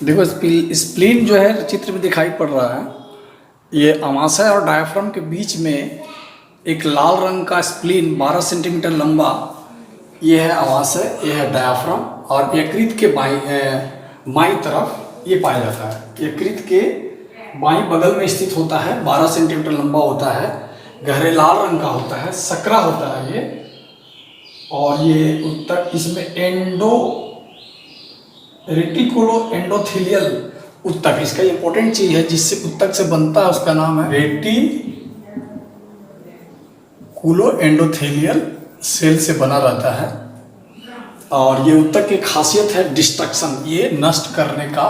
देखो स्प्लीन जो है चित्र में दिखाई पड़ रहा है, ये अमाशय और डायाफ्राम के बीच में एक लाल रंग का स्प्लीन 12 सेंटीमीटर लंबा, ये है अमाशय, ये है डायाफ्राम और यकृत के बाईं तरफ ये पाया जाता है। यकृत के बाईं बगल में स्थित होता है, 12 सेंटीमीटर लंबा होता है, गहरे लाल रंग का होता है, सकरा होता है ये। और ये उत्तक इसमें रेटिकुलो एंडोथेलियल उत्तक, इसका इंपॉर्टेंट चीज है जिससे उत्तक से बनता है, उसका नाम है रेटिकुलो एंडोथेलियल सेल से बना रहता है। और ये उत्तक की खासियत है डिस्ट्रक्शन, ये नष्ट करने का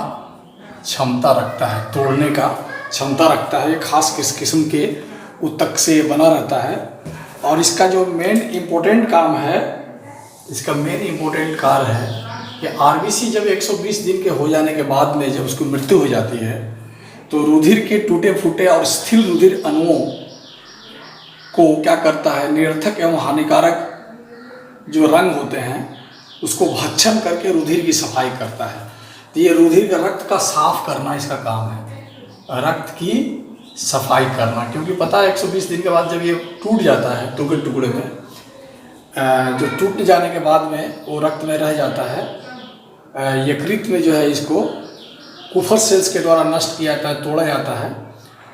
क्षमता रखता है, तोड़ने का क्षमता रखता है। ये खास किस्म के उत्तक से बना रहता है। और इसका जो मेन इम्पोर्टेंट काम है, इसका मेन इम्पोर्टेंट कार्य है कि आरबीसी जब 120 दिन के हो जाने के बाद में जब उसकी मृत्यु हो जाती है तो रुधिर के टूटे फूटे और स्थिर रुधिर अणुओं को क्या करता है, निरर्थक एवं हानिकारक जो रंग होते हैं उसको भक्षण करके रुधिर की सफाई करता है। तो ये रुधिर का रक्त का साफ करना इसका काम है, रक्त की सफाई करना। क्योंकि पता है 120 दिन के बाद जब ये टूट जाता है टुकड़े टुकड़े में, जो टूट जाने के बाद में वो रक्त में रह जाता है, यकृत में जो है इसको कुफर सेल्स के द्वारा नष्ट किया जाता है, तोड़ा जाता है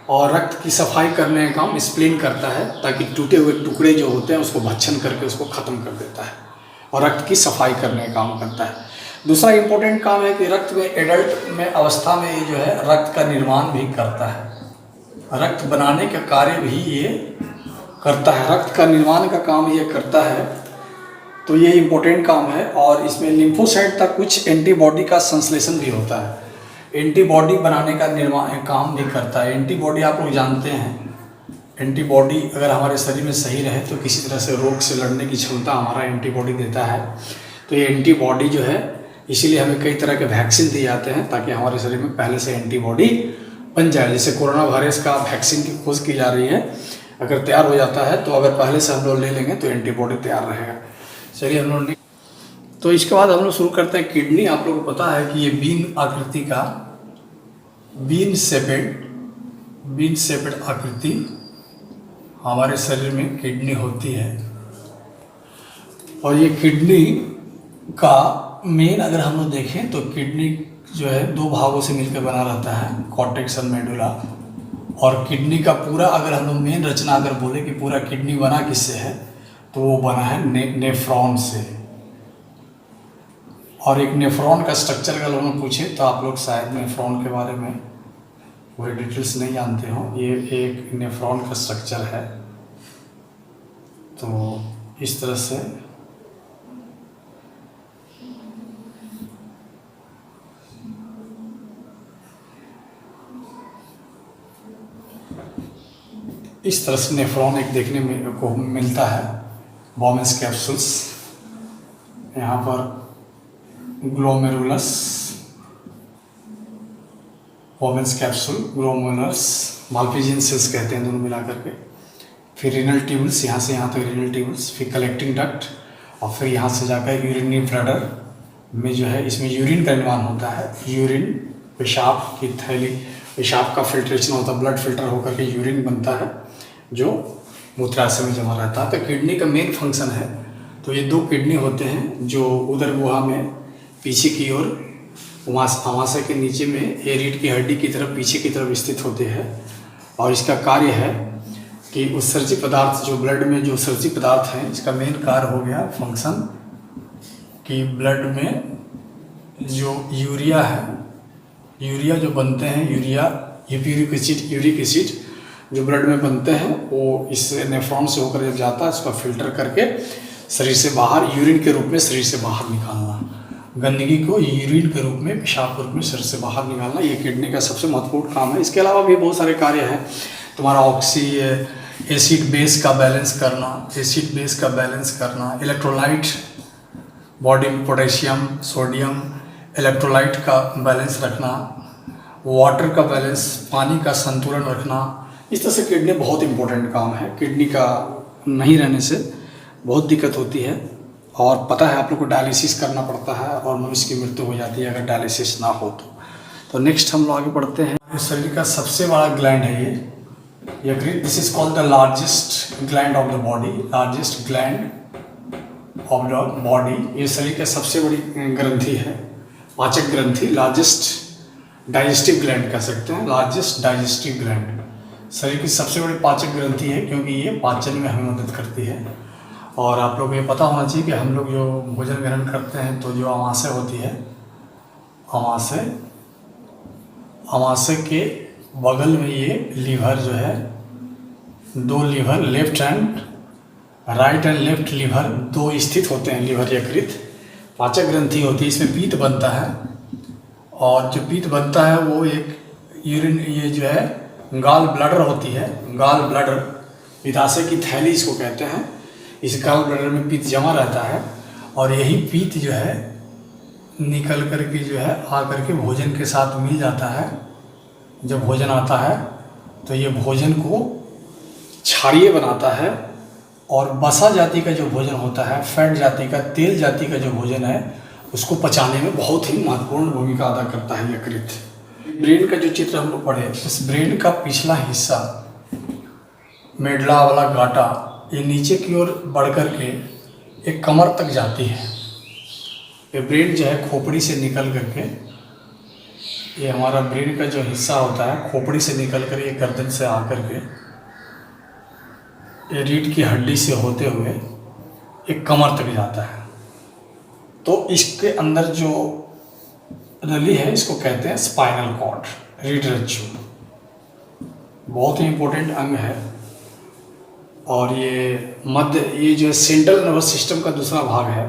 और रक्त की सफाई करने का काम स्प्लीन करता है, ताकि टूटे हुए टुकड़े जो होते हैं उसको भक्षण करके उसको ख़त्म कर देता है और रक्त की सफाई करने का काम करता है। दूसरा इम्पोर्टेंट काम है कि रक्त में एडल्ट में अवस्था में ये जो है रक्त का निर्माण भी करता है, रक्त बनाने का कार्य भी ये करता है, रक्त का निर्माण का काम ये करता है। तो ये इम्पोर्टेंट काम है। और इसमें लिम्फोसाइट तक कुछ एंटीबॉडी का संश्लेषण भी होता है, एंटीबॉडी बनाने का निर्माण काम भी करता है। एंटीबॉडी आप लोग जानते हैं, एंटीबॉडी अगर हमारे शरीर में सही रहे तो किसी तरह से रोग से लड़ने की क्षमता हमारा एंटीबॉडी देता है। तो ये एंटीबॉडी जो है, इसीलिए हमें कई तरह के वैक्सीन दिए जाते हैं ताकि हमारे शरीर में पहले से एंटीबॉडी बन जाए। जैसे कोरोना वायरस का वैक्सीन की खोज की जा रही है, अगर तैयार हो जाता है तो अगर पहले से हम लोग ले लेंगे तो एंटीबॉडी तैयार रहेगा। चलिए हम लोग तो इसके बाद हम लोग शुरू करते हैं किडनी। आप लोगों को पता है कि ये बीन आकृति का बीन शेपेड आकृति हमारे शरीर में किडनी होती है। और ये किडनी का मेन अगर हम लोग देखें तो किडनी जो है दो भागों से मिलकर बना रहता है, कॉर्टेक्स और मेडुला। और किडनी का पूरा अगर हम लोग मेन रचना अगर बोले कि पूरा किडनी बना किससे है तो वो बना है नेफ्रॉन से। और एक नेफ्रॉन का स्ट्रक्चर अगर लोगों पूछे तो आप लोग शायद नेफ्रॉन के बारे में वही डिटेल्स नहीं जानते हो। ये एक नेफ्रॉन का स्ट्रक्चर है। तो इस तरह से नेफ्रॉन एक देखने में को मिलता है। बॉमेंस कैप्सूल्स, यहाँ पर glomerulus, Bowman's capsule, glomerulus, Malpighian cells कहते हैं दोनों मिला करके। फिर रीनल ट्यूब्स, यहाँ से यहाँ तक रीनल ट्यूब्स, फिर कलेक्टिंग डक्ट, और फिर यहाँ से जाकर यूरिनरी ब्लैडर में जो है इसमें यूरिन का निर्माण होता है। यूरिन पेशाब की थैली, पेशाब का फिल्ट्रेशन होता है, ब्लड फिल्टर होकर के यूरिन बनता है जो मूत्राशय में जमा रहता है। तो किडनी का मेन फंक्शन है। तो ये दो किडनी होते हैं जो उदर गुहा में पीछे की ओर अमाशय के नीचे में ये रीढ़ की हड्डी की तरफ पीछे की तरफ स्थित होते हैं। और इसका कार्य है कि उत्सर्जित पदार्थ जो ब्लड में जो उत्सर्जित पदार्थ हैं, इसका मेन कार्य हो गया फंक्शन कि ब्लड में जो यूरिया है, यूरिया जो बनते हैं, यूरिक एसिड जो ब्लड में बनते हैं वो इस नेफ्रॉन से होकर जब जाता है इसका फिल्टर करके शरीर से बाहर यूरिन के रूप में शरीर से बाहर निकालना, गंदगी को यूरिन के रूप में, पेशाब के रूप में शरीर से बाहर निकालना, ये किडनी का सबसे महत्वपूर्ण काम है। इसके अलावा भी बहुत सारे कार्य हैं। तुम्हारा एसिड बेस का बैलेंस करना, इलेक्ट्रोलाइट, बॉडी में पोटेशियम, सोडियम, इलेक्ट्रोलाइट का बैलेंस रखना, वाटर का बैलेंस, पानी का संतुलन रखना। इस तरह से किडनी बहुत इंपॉर्टेंट काम है। किडनी का नहीं रहने से बहुत दिक्कत होती है। और पता है आप लोग को डायलिसिस करना पड़ता है और मनुष्य की मृत्यु हो जाती है अगर डायलिसिस ना हो तो। तो नेक्स्ट हम लोग आगे बढ़ते हैं। इस शरीर का सबसे बड़ा ग्लैंड है ये यकृत। This is called the largest gland of the body, largest gland of the body. ये शरीर का सबसे बड़ी ग्रंथि है, पाचक ग्रंथि, लार्जेस्ट डाइजेस्टिव ग्लैंड कह सकते हैं, लार्जेस्ट डाइजेस्टिव ग्लैंड। शरीर की सबसे बड़ी पाचक ग्रंथि है क्योंकि ये पाचन में हमें मदद करती है। और आप लोगों को ये पता होना चाहिए कि हम लोग जो भोजन ग्रहण करते हैं तो जो अमाशय होती है, अमाशय के बगल में ये लीवर जो है, दो liver, left and right and left liver दो स्थित होते हैं। लीवर यकृत पाचक ग्रंथि होती है, इसमें पीत बनता है और जो पीत बनता है वो एक यूरिन, ये जो है गाल ब्लडर होती है, गाल ब्लडर, पित्ताशय की थैली इसको कहते हैं। इस गाल ब्लडर में पीत जमा रहता है और यही पीत जो है निकल कर के जो है आकर के भोजन के साथ मिल जाता है। जब भोजन आता है तो ये भोजन को क्षारीय बनाता है और वसा जाति का जो भोजन होता है, फैट जाति का, तेल जाति का जो भोजन है, उसको पचाने में बहुत ही महत्वपूर्ण भूमिका अदा करता है यकृत। ब्रेन का जो चित्र हम लोग पढ़े, इस ब्रेन का पिछला हिस्सा, मेडला वाला गाटा, ये नीचे की ओर बढ़ कर के एक कमर तक जाती है। ये ब्रेन जो है खोपड़ी से निकल करके, ये हमारा ब्रेन का जो हिस्सा होता है खोपड़ी से निकल कर ये गर्दन से आकर के ये रीढ़ की हड्डी से होते हुए एक कमर तक जाता है। तो इसके अंदर जो नली है इसको कहते हैं स्पाइनल कॉर्ड, रीढ़ रज्जु। बहुत ही इम्पोर्टेंट अंग है और ये जो सेंट्रल नर्वस सिस्टम का दूसरा भाग है।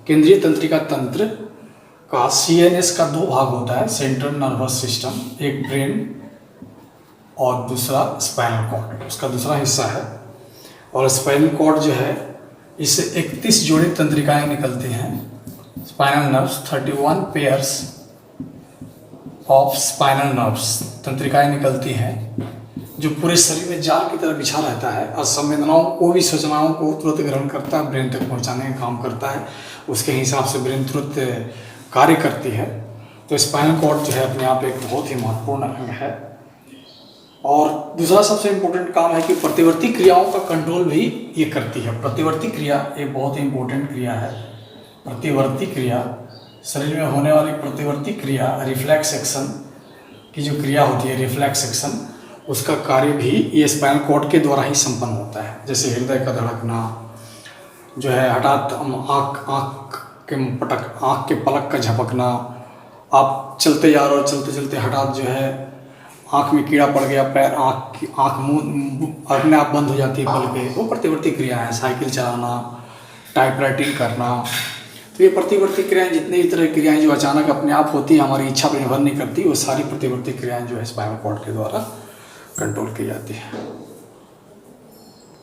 केंद्रीय तंत्रिका तंत्र का CNS का दो भाग होता है, सेंट्रल नर्वस सिस्टम, एक ब्रेन और दूसरा स्पाइनल कॉर्ड, उसका दूसरा हिस्सा है। और स्पाइनल कॉर्ड जो है, इससे 31 जोड़ी तंत्रिकाएं निकलती हैं। Spinal nerves, 31 pairs of spinal nerves, तंत्रिकाएं निकलती हैं जो पूरे शरीर में जाल की तरह बिछा रहता है और संवेदनाओं को भी, सूचनाओं को तुरंत ग्रहण करता है, ब्रेन तक पहुंचाने का काम करता है। उसके हिसाब से ब्रेन तुरंत कार्य करती है। तो स्पाइनल कॉर्ड जो है अपने आप एक बहुत ही महत्वपूर्ण अंग है। और दूसरा सबसे इम्पोर्टेंट काम है कि प्रतिवर्ती क्रियाओं का कंट्रोल भी ये करती है। प्रतिवर्ती क्रिया एक बहुत ही इम्पोर्टेंट क्रिया है। प्रतिवर्ती क्रिया, शरीर में होने वाली प्रतिवर्ती क्रिया, रिफ्लेक्स एक्शन की जो क्रिया होती है, रिफ्लेक्स एक्शन, उसका कार्य भी ये स्पाइनल कॉर्ड के द्वारा ही संपन्न होता है। जैसे हृदय का धड़कना जो है, हठात आँख के पलक का झपकना, आप चलते जा रहे हो, चलते चलते हठात जो है आँख में कीड़ा पड़ गया, पैर आँख मुँह अपने आप बंद हो जाती है पलकें, वो प्रतिवर्ती क्रिया है। साइकिल चलाना, टाइपराइटिंग करना, तो ये प्रतिवर्ती क्रियाएं, जितनी भी तरह की क्रियाएं जो अचानक अपने आप होती हैं, हमारी इच्छा पर निर्भर नहीं करती, वो सारी प्रतिवर्ती क्रियाएं जो है स्पाइनल कॉर्ड के द्वारा कंट्रोल की जाती है।